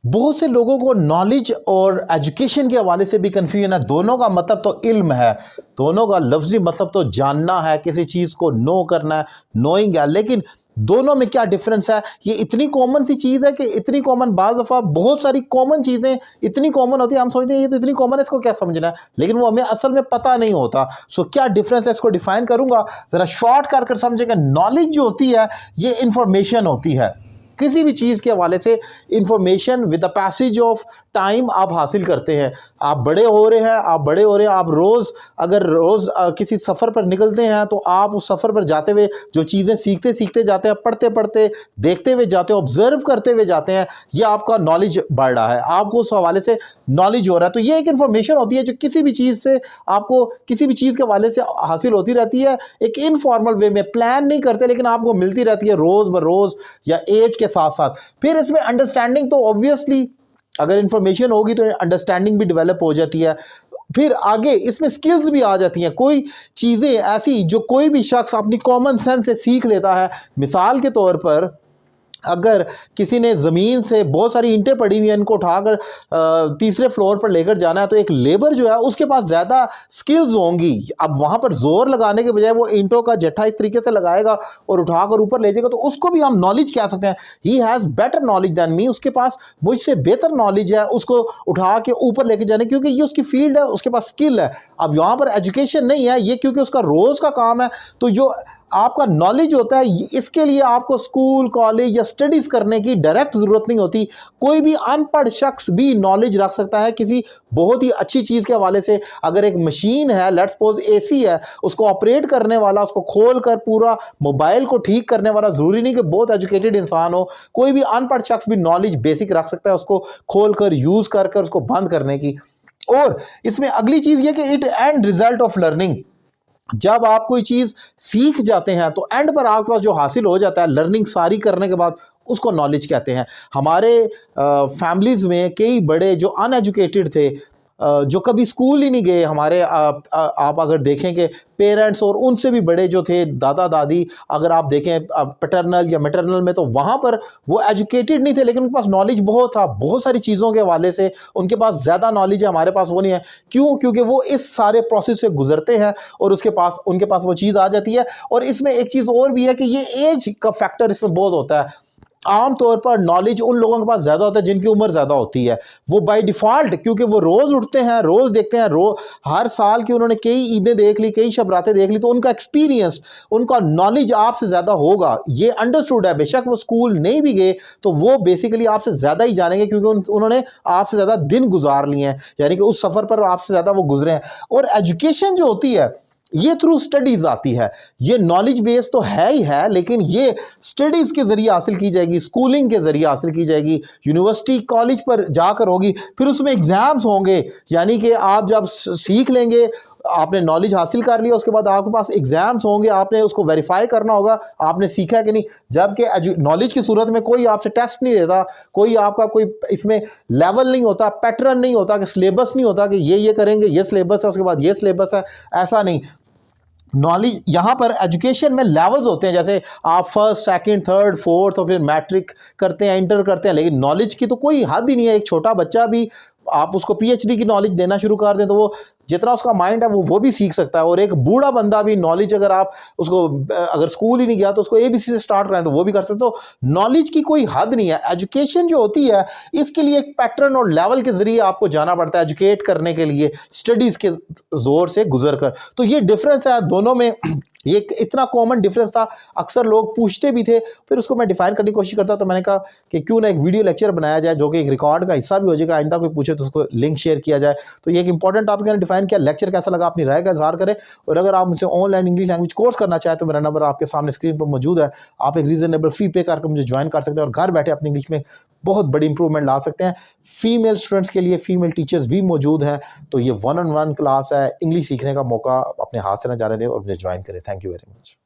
बहुत से लोगों को नॉलेज और एजुकेशन के हवाले से भी कन्फ्यूजन है। दोनों का मतलब तो इल्म है, दोनों का लफ्जी मतलब तो जानना है, किसी चीज़ को नो करना है, नोइंग है। लेकिन दोनों में क्या डिफरेंस है? ये इतनी कॉमन सी चीज़ है कि इतनी कॉमन, बाज़ दफ़ा बहुत सारी कॉमन चीज़ें इतनी कॉमन होती है, हम सोचते हैं ये तो इतनी कॉमन है, इसको क्या समझना है, लेकिन वो हमें असल में पता नहीं होता। सो क्या डिफरेंस है, इसको डिफाइन करूंगा, ज़रा शॉर्ट कर समझेंगे। नॉलेज जो होती है ये इंफॉर्मेशन होती है, किसी भी चीज़ के हवाले से information with the passage of time आप हासिल करते हैं। आप बड़े हो रहे हैं, आप रोज़ अगर रोज़ किसी सफ़र पर निकलते हैं तो आप उस सफ़र पर जाते हुए जो चीज़ें सीखते सीखते जाते हैं, पढ़ते पढ़ते देखते हुए जाते हैं, ऑब्जर्व करते हुए जाते हैं, ये आपका नॉलेज बढ़ रहा है, आपको उस हवाले से नॉलेज हो रहा है। तो ये एक इन्फॉर्मेशन होती है जो किसी भी चीज़ से आपको, किसी भी चीज़ के हवाले से हासिल होती रहती है, एक इनफॉर्मल वे में, प्लान नहीं करते लेकिन आपको मिलती रहती है रोज़ ब रोज़ या एज के साथ साथ। फिर इसमें अंडरस्टैंडिंग, तो ऑब्वियसली अगर इंफॉर्मेशन होगी तो अंडरस्टैंडिंग भी डेवलप हो जाती है। फिर आगे इसमें स्किल्स भी आ जाती हैं, कोई चीज़ें ऐसी जो कोई भी शख्स अपनी कॉमन सेंस से सीख लेता है। मिसाल के तौर पर अगर किसी ने ज़मीन से बहुत सारी ईंटें पड़ी हुई हैं, इनको उठाकर तीसरे फ्लोर पर लेकर जाना है, तो एक लेबर जो है उसके पास ज़्यादा स्किल्स होंगी। अब वहाँ पर जोर लगाने के बजाय वो ईंटों का जट्ठा इस तरीके से लगाएगा और उठाकर ऊपर ले जाएगा, तो उसको भी हम नॉलेज कह सकते हैं। He has better knowledge than me, उसके पास मुझसे बेहतर नॉलेज है उसको उठा के ऊपर लेके जाने, क्योंकि ये उसकी फील्ड है, उसके पास स्किल है। अब यहाँ पर एजुकेशन नहीं है ये, क्योंकि उसका रोज़ का काम है। तो जो आपका नॉलेज होता है, इसके लिए आपको स्कूल कॉलेज या स्टडीज़ करने की डायरेक्ट ज़रूरत नहीं होती। कोई भी अनपढ़ शख्स भी नॉलेज रख सकता है किसी बहुत ही अच्छी चीज़ के हवाले से। अगर एक मशीन है, लेट्स सपोज एसी है, उसको ऑपरेट करने वाला, उसको खोल कर पूरा मोबाइल को ठीक करने वाला, ज़रूरी नहीं कि बहुत एजुकेटेड इंसान हो, कोई भी अनपढ़ शख्स भी नॉलेज बेसिक रख सकता है, उसको खोल कर यूज़ कर कर उसको बंद करने की। और इसमें अगली चीज़ ये कि it and result of learning, जब आप कोई चीज़ सीख जाते हैं तो एंड पर आपके पास जो हासिल हो जाता है लर्निंग सारी करने के बाद, उसको नॉलेज कहते हैं। हमारे फैमिलीज़ में कई बड़े जो अनएजुकेटेड थे, जो कभी स्कूल ही नहीं गए, हमारे आप अगर देखें कि पेरेंट्स और उनसे भी बड़े जो थे, दादा दादी, अगर आप देखें पैटर्नल या मैटरनल में, तो वहाँ पर वो एजुकेटेड नहीं थे लेकिन उनके पास नॉलेज बहुत था, बहुत सारी चीज़ों के हवाले से उनके पास ज़्यादा नॉलेज है, हमारे पास वो नहीं है। क्यों? क्योंकि वो इस सारे प्रोसेस से गुजरते हैं और उनके पास वो चीज़ आ जाती है। और इसमें एक चीज़ और भी है कि ये एज का फैक्टर इसमें बहुत होता है। आम तौर पर नॉलेज उन लोगों के पास ज़्यादा होता है जिनकी उम्र ज़्यादा होती है। वो बाय डिफ़ॉल्ट, क्योंकि वो रोज़ उठते हैं, रोज़ देखते हैं, हर साल की उन्होंने कई ईदें देख ली, कई शब रातें देख ली, तो उनका एक्सपीरियंस, उनका नॉलेज आपसे ज़्यादा होगा, ये अंडरस्टूड है। बेशक वो स्कूल नहीं भी गए तो वो बेसिकली आपसे ज़्यादा ही जानेंगे, क्योंकि उन्होंने आपसे ज़्यादा दिन गुजार लिए हैं, यानी कि उस सफ़र पर आपसे ज़्यादा वो गुजरे हैं। और एजुकेशन जो होती है ये थ्रू स्टडीज़ आती है। ये नॉलेज बेस तो है ही है, लेकिन ये स्टडीज़ के ज़रिए हासिल की जाएगी, स्कूलिंग के ज़रिए हासिल की जाएगी, यूनिवर्सिटी कॉलेज पर जाकर होगी, फिर उसमें एग्ज़ाम्स होंगे। यानी कि आप जब सीख लेंगे, आपने नॉलेज हासिल कर लिया, उसके बाद आपके पास एग्ज़ाम्स होंगे, आपने उसको वेरीफाई करना होगा आपने सीखा है कि नहीं। जबकि नॉलेज की सूरत में कोई आपसे टेस्ट नहीं लेता, कोई आपका कोई इसमें लेवल नहीं होता, पैटर्न नहीं होता, कि सिलेबस नहीं होता कि ये करेंगे, ये सिलेबस है, उसके बाद ये सिलेबस है, ऐसा नहीं। नॉलेज यहाँ पर एजुकेशन में लेवल्स होते हैं, जैसे आप फर्स्ट सेकंड थर्ड फोर्थ और फिर मैट्रिक करते हैं, इंटर करते हैं, लेकिन नॉलेज की तो कोई हद ही नहीं है। एक छोटा बच्चा भी आप उसको पीएचडी की नॉलेज देना शुरू कर दें तो वो जितना उसका माइंड है वो भी सीख सकता है। और एक बूढ़ा बंदा भी नॉलेज, अगर आप उसको, अगर स्कूल ही नहीं गया तो उसको एबीसी से स्टार्ट कराएं तो वो भी कर सकते। तो नॉलेज की कोई हद नहीं है। एजुकेशन जो होती है इसके लिए एक पैटर्न और लेवल के जरिए आपको जाना पड़ता है एजुकेट करने के लिए, स्टडीज़ के जोर से गुजर कर। तो ये डिफरेंस है दोनों में। ये इतना कॉमन डिफरेंस था, अक्सर लोग पूछते भी थे, फिर उसको मैं डिफाइन करने की कोशिश करता। तो मैंने कहा कि क्यों ना एक वीडियो लेक्चर बनाया जाए जो कि एक रिकॉर्ड का हिस्सा भी हो जाएगा, आइंदा कोई पूछे तो उसको लिंक शेयर किया जाए। तो ये एक इंपॉर्टेंट टॉपिक मैंने डिफाइन किया। लेक्चर कैसा लगा अपनी राय का इजहार करें। और अगर आप मुझसे ऑनलाइन इंग्लिश लैंग्वेज कोर्स करना चाहें तो मेरा नंबर आपके सामने स्क्रीन पर मौजूद है। आप एक रीजनेबल फी पे करके मुझे ज्वाइन कर सकते हैं और घर बैठे अपनी इंग्लिश में बहुत बड़ी इंप्रूवमेंट ला सकते हैं। फीमेल स्टूडेंट्स के लिए फीमेल टीचर्स भी मौजूद हैं। तो ये 1-on-1 क्लास है, इंग्लिश सीखने का मौका अपने हाथ से ना जाने दें और मुझे ज्वाइन करें। Thank you very much.